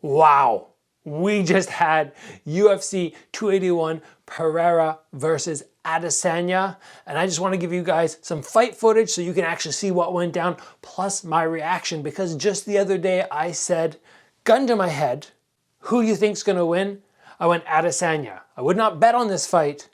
Wow, we just had UFC 281 Pereira versus Adesanya, and I just want to give you guys some fight footage so you can actually see what went down, plus my reaction, because just the other day I said, gun to my head, who do you think's going to win? I went Adesanya. I would not bet on this fight,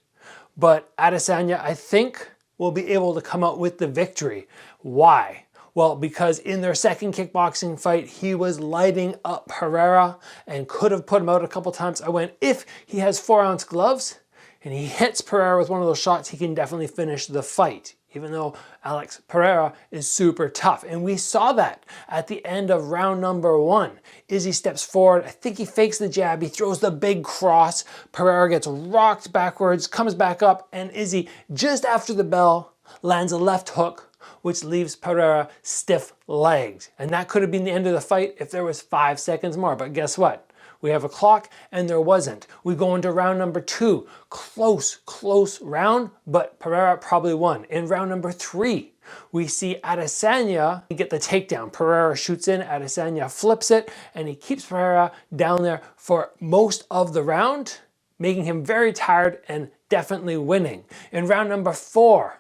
but Adesanya, I think, will be able to come out with the victory. Why? Well, because in their second kickboxing fight, he was lighting up Pereira and could have put him out a couple times. I went, if he has 4-ounce gloves and he hits Pereira with one of those shots, he can definitely finish the fight, even though Alex Pereira is super tough. And we saw that at the end of round number 1. Izzy steps forward. I think he fakes the jab. He throws the big cross. Pereira gets rocked backwards, comes back up, and Izzy, just after the bell, lands a left hook, which leaves Pereira stiff-legged. And that could have been the end of the fight if there was 5 seconds more. But guess what? We have a clock, and there wasn't. We go into round number 2. Close round, but Pereira probably won. In round number 3, we see Adesanya get the takedown. Pereira shoots in, Adesanya flips it, and he keeps Pereira down there for most of the round, making him very tired and definitely winning. In round number 4,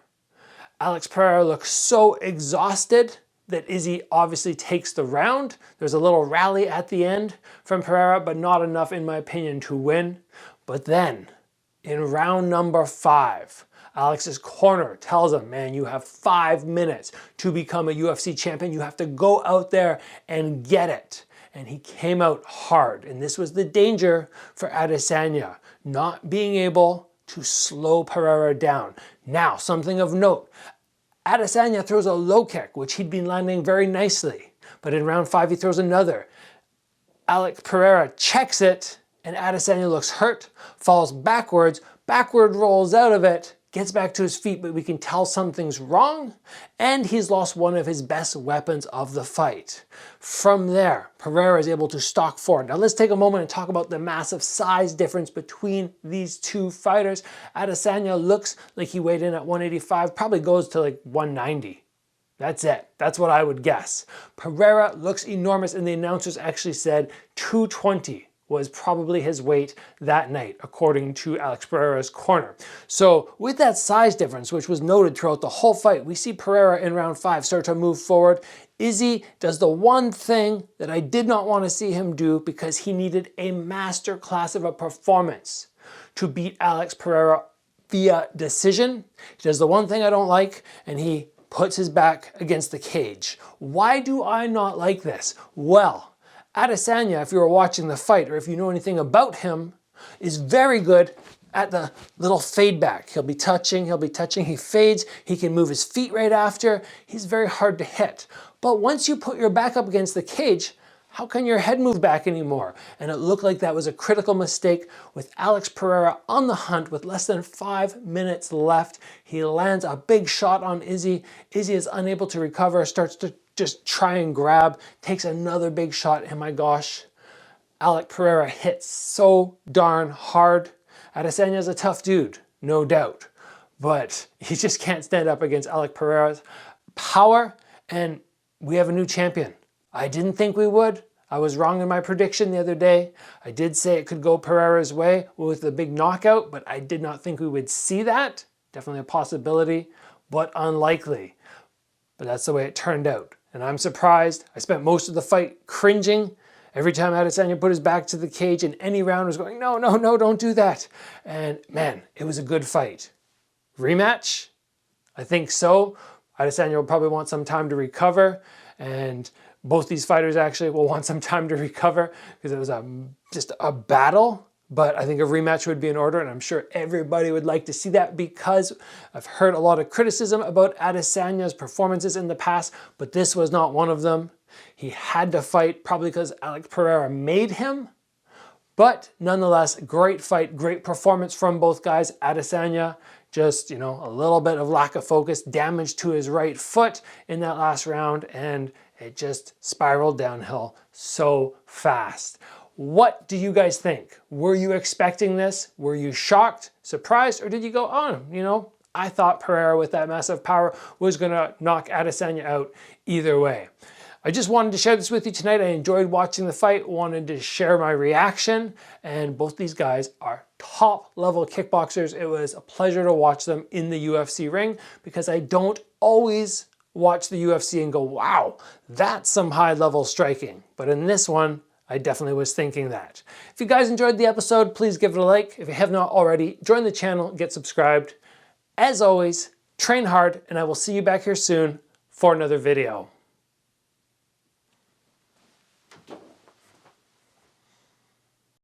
Alex Pereira looks so exhausted that Izzy obviously takes the round. There's a little rally at the end from Pereira, but not enough, in my opinion, to win. But then, in round number 5, Alex's corner tells him, man, you have 5 minutes to become a UFC champion. You have to go out there and get it. And he came out hard. And this was the danger for Adesanya, not being able to slow Pereira down. Now, something of note, Adesanya throws a low kick, which he'd been landing very nicely. But in round 5, he throws another. Alex Pereira checks it, and Adesanya looks hurt, falls backwards, backward rolls out of it, gets back to his feet, but we can tell something's wrong, and he's lost one of his best weapons of the fight. From there, Pereira is able to stalk forward. Now let's take a moment and talk about the massive size difference between these two fighters. Adesanya looks like he weighed in at 185, probably goes to like 190. That's it. That's what I would guess. Pereira looks enormous, and the announcers actually said 220 was probably his weight that night, according to Alex Pereira's corner. So with that size difference, which was noted throughout the whole fight, we see Pereira in round 5 start to move forward. Izzy does the one thing that I did not want to see him do, because he needed a master class of a performance to beat Alex Pereira via decision. He does the one thing I don't like, and he puts his back against the cage. Why do I not like this? Well, Adesanya, if you were watching the fight or if you know anything about him, is very good at the little fade back. He'll be touching, he fades, he can move his feet right after. He's very hard to hit. But once you put your back up against the cage, how can your head move back anymore? And it looked like that was a critical mistake with Alex Pereira on the hunt with less than 5 minutes left. He lands a big shot on Izzy. Izzy is unable to recover, starts to just try and grab, takes another big shot, and my gosh, Alex Pereira hits so darn hard. Adesanya's a tough dude, no doubt, but he just can't stand up against Alex Pereira's power, and we have a new champion. I didn't think we would. I was wrong in my prediction the other day. I did say it could go Pereira's way with a big knockout, but I did not think we would see that. Definitely a possibility, but unlikely. But that's the way it turned out. And I'm surprised. I spent most of the fight cringing. Every time Adesanya put his back to the cage in any round, was going, no, no, no, don't do that. And man, it was a good fight. Rematch? I think so. Adesanya will probably want some time to recover, and both these fighters actually will want some time to recover, because it was just a battle. But I think a rematch would be in order, and I'm sure everybody would like to see that, because I've heard a lot of criticism about Adesanya's performances in the past, but this was not one of them. He had to fight, probably because Alex Pereira made him. But nonetheless, great fight, great performance from both guys. Adesanya, just, a little bit of lack of focus, damage to his right foot in that last round, and it just spiraled downhill so fast. What do you guys think? Were you expecting this? Were you shocked, surprised, or did you go, oh, I thought Pereira with that massive power was going to knock Adesanya out either way? I just wanted to share this with you tonight. I enjoyed watching the fight, wanted to share my reaction, and both these guys are top level kickboxers. It was a pleasure to watch them in the UFC ring because I don't always watch the UFC and go, wow, that's some high level striking. But in this one, I definitely was thinking that. If you guys enjoyed the episode, please give it a like. If you have not already, join the channel, get subscribed. As always, train hard, and I will see you back here soon for another video.